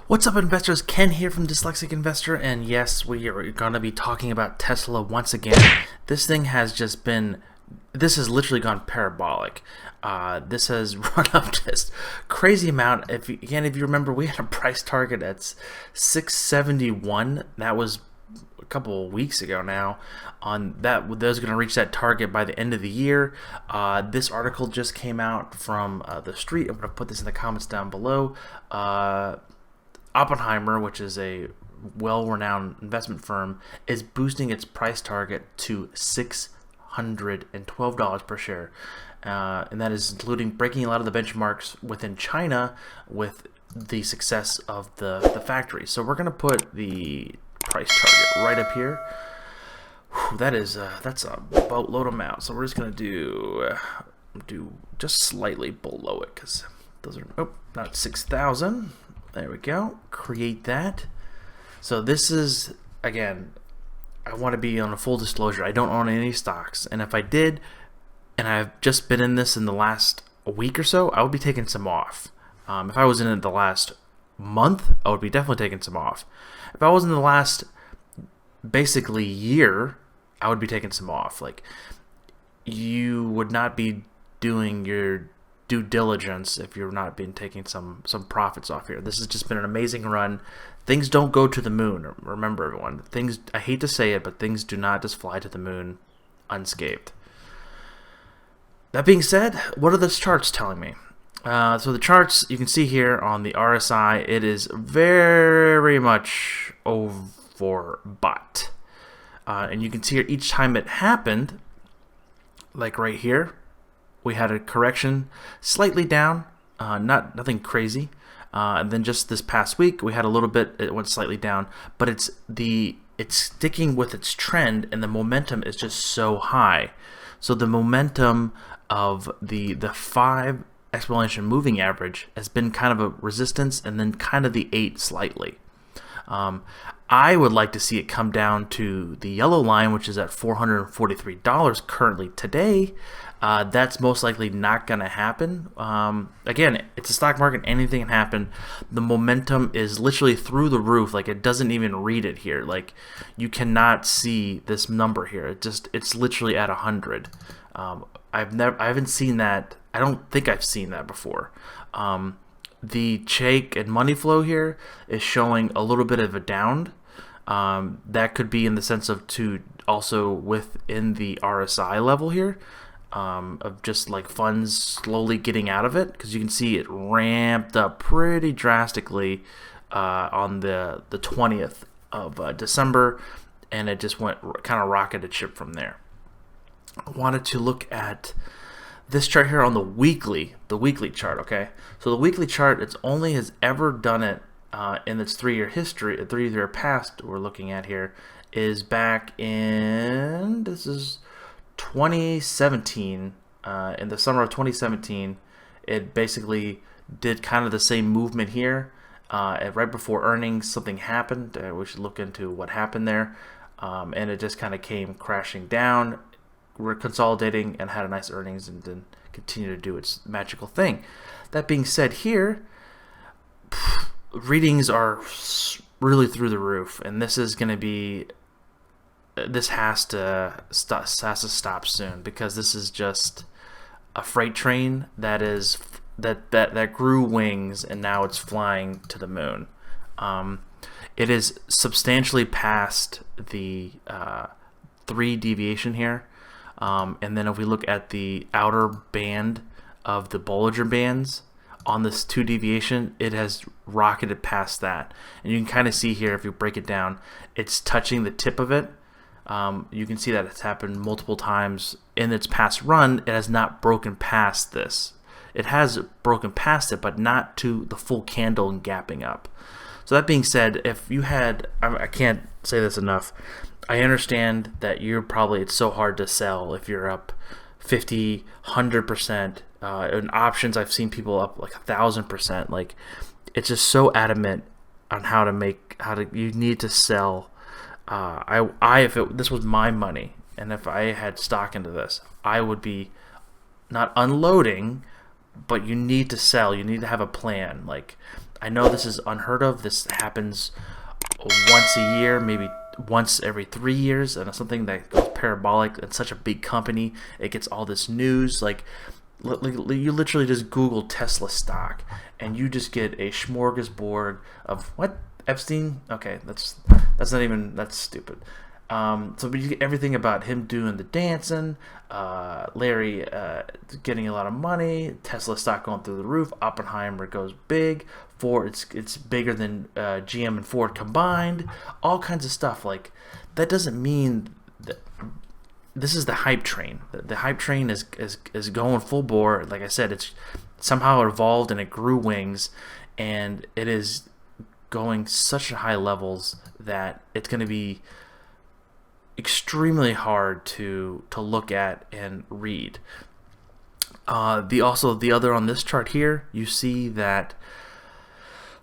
What's up, investors? Ken here from Dyslexic Investor, and yes, we are going to be talking about Tesla once again. This thing has just been, this has literally gone parabolic. This has run up just crazy amount. If you remember, we had a price target at 671. That was a couple of weeks ago now. On that, those are going to reach that target by the end of the year. This article just came out from the street. I'm going to put this in the comments down below. Oppenheimer, which is a well-renowned investment firm, is boosting its price target to $612 per share. And that is including breaking a lot of the benchmarks within China with the success of the factory. So we're going to put the price target right up here. Whew, that's a boatload amount. So we're just going to do just slightly below it, because those are, not 6,000. There we go. Create that. So this is, again, I want to be on a full disclosure. I don't own any stocks. And if I did, and I've just been in this in the last week or so, I would be taking some off. If I was in it the last month, I would be definitely taking some off. If I was in the last, basically, year, I would be taking some off. Like, you would not be doing your due diligence if you're not been taking some profits off here. This has just been an amazing run. Things don't go to the moon. Remember, everyone, things, I hate to say it, but things do not just fly to the moon unscathed. That being said, what are the charts telling me? So the charts, you can see here on the RSI, it is very much overbought. And you can see here each time it happened, like right here, we had a correction slightly down, nothing crazy. And then just this past week, we had a little bit, it went slightly down, but it's sticking with its trend, and the momentum is just so high. So the momentum of the 5 exponential moving average has been kind of a resistance, and then kind of the 8 slightly. I would like to see it come down to the yellow line, which is at $443 currently today. That's most likely not going to happen. Again, it's a stock market. Anything can happen. The momentum is literally through the roof. Like, it doesn't even read it here. Like, you cannot see this number here. It's literally at 100. I haven't seen that. I don't think I've seen that before. The Chake and money flow here is showing a little bit of a down. That could be in the sense of also within the RSI level here, of just like funds slowly getting out of it, because you can see it ramped up pretty drastically on the 20th of December, and it just went kind of rocketed ship from there. I wanted to look at this chart here on the weekly chart. Okay, so the weekly chart, it's only has ever done it in its 3-year history, 3-year past we're looking at here, is back in, this is 2017. In the summer of 2017, it basically did kind of the same movement here. Right before earnings, something happened. We should look into what happened there, and it just kind of came crashing down. We're consolidating and had a nice earnings, and then continue to do its magical thing. That being said, here readings are really through the roof, and this is going to be, this has to stop soon, because this is just a freight train that grew wings, and now it's flying to the moon. It is substantially past the 3 deviation here. And then if we look at the outer band of the Bollinger Bands on this 2 deviation, it has rocketed past that. And you can kind of see here, if you break it down, it's touching the tip of it. You can see that it's happened multiple times in its past run. It has not broken past this. It has broken past it, but not to the full candle and gapping up. So that being said, if you had, I can't say this enough, I understand that it's so hard to sell if you're up 50, 100%. In options, I've seen people up like 1,000%. Like, it's just so adamant on you need to sell. If this was my money, and if I had stock into this, I would be not unloading, but you need to sell. You need to have a plan. Like, I know this is unheard of. This happens once a year, maybe once every 3 years, and it's something that goes parabolic. It's such a big company. It gets all this news. Like you literally just Google Tesla stock, and you just get a smorgasbord of what Epstein. Okay, that's not even that's stupid. So you get everything about him doing the dancing, Larry getting a lot of money, Tesla stock going through the roof, Oppenheimer goes big, Ford it's bigger than GM and Ford combined, all kinds of stuff. Like that doesn't mean that this is the hype train. The hype train is going full bore. Like I said, it's somehow evolved and it grew wings, and it is going such high levels that it's going to be extremely hard to look at and read. The other on this chart here, you see that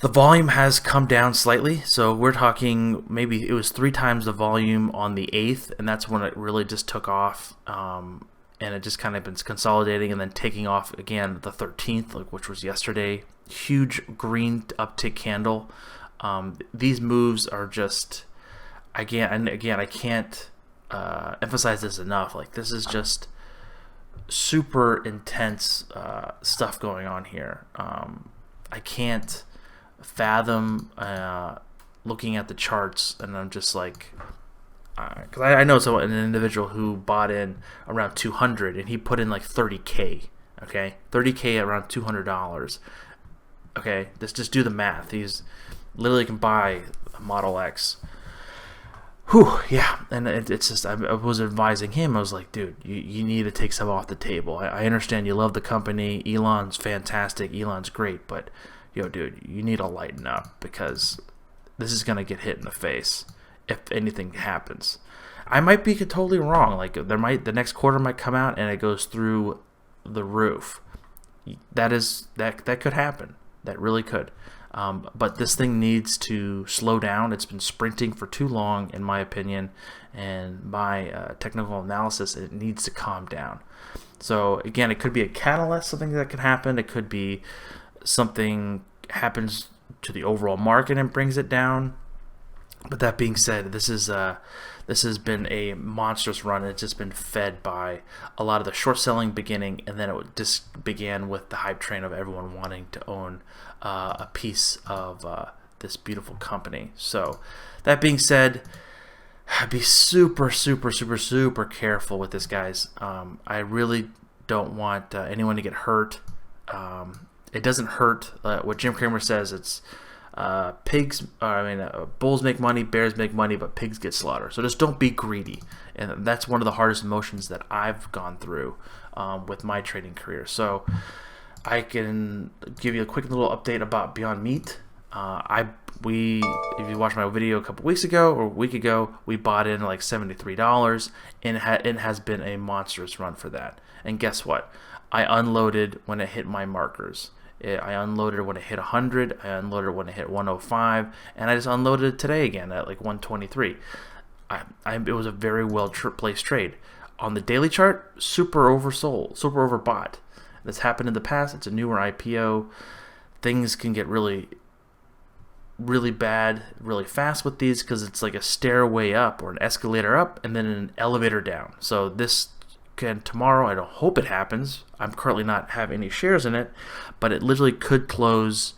the volume has come down slightly. So we're talking maybe it was 3 times the volume on the 8th, and that's when it really just took off. And it just kind of been consolidating and then taking off again the 13th, which was yesterday. Huge green uptick candle. These moves are just, I can't emphasize this enough. Like this is just super intense stuff going on here. I can't fathom looking at the charts, and I'm just like, because I know an individual who bought in around 200, and he put in like 30K. Okay, 30K around $200. Okay, just do the math. He's literally can buy a Model X. Whew, yeah, and it's just, I was advising him. I was like, dude, you need to take some off the table. I understand you love the company. Elon's fantastic. Elon's great, but yo, dude, you need to lighten up, because this is gonna get hit in the face if anything happens. I might be totally wrong. Like the next quarter might come out and it goes through the roof. That could happen. That really could. But this thing needs to slow down. It's been sprinting for too long, in my opinion, and my technical analysis, it needs to calm down. So again, it could be a catalyst, something that could happen. It could be something happens to the overall market and brings it down. But that being said, this has been a monstrous run. It's just been fed by a lot of the short selling beginning, and then it just began with the hype train of everyone wanting to own a piece of this beautiful company. So that being said, be super careful with this, guys. I really don't want anyone to get hurt. It doesn't hurt. What Jim Cramer says, it's bulls make money, bears make money, but pigs get slaughtered. So just don't be greedy. And that's one of the hardest emotions that I've gone through with my trading career. So I can give you a quick little update about Beyond Meat. If you watched my video a couple weeks ago or a week ago, we bought in like $73, and it has been a monstrous run for that. And guess what? I unloaded when it hit my markers. I unloaded when it hit 100, I unloaded when it hit 105, and I just unloaded it today again at like 123. It was a very well placed trade. On the daily chart, super oversold, super overbought. This happened in the past. It's a newer IPO. Things can get really bad really fast with these, because it's like a stairway up or an escalator up and then an elevator down. So this can tomorrow, I don't hope it happens. I'm currently not have any shares in it, but it literally could close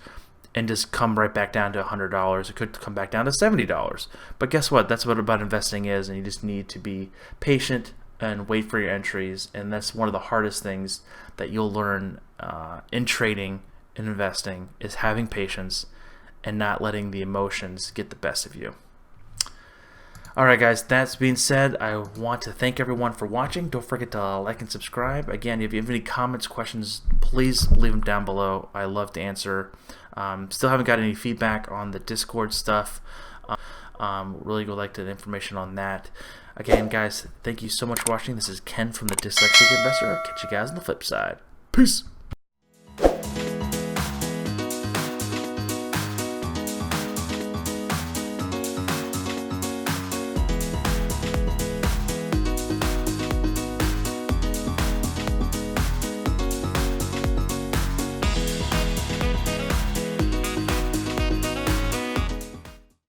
and just come right back down to $100. It could come back down to $70. But guess what? That's what about investing is, and you just need to be patient and wait for your entries. And that's one of the hardest things that you'll learn in trading and investing, is having patience and not letting the emotions get the best of you. Alright guys, that's being said, I want to thank everyone for watching. Don't forget to like and subscribe. Again, if you have any comments, questions, please leave them down below. I love to answer. Still haven't got any feedback on the Discord stuff. Really would like the information on that. Again guys, thank you so much for watching. This is Ken from the Dyslexic Investor. I'll catch you guys on the flip side. Peace!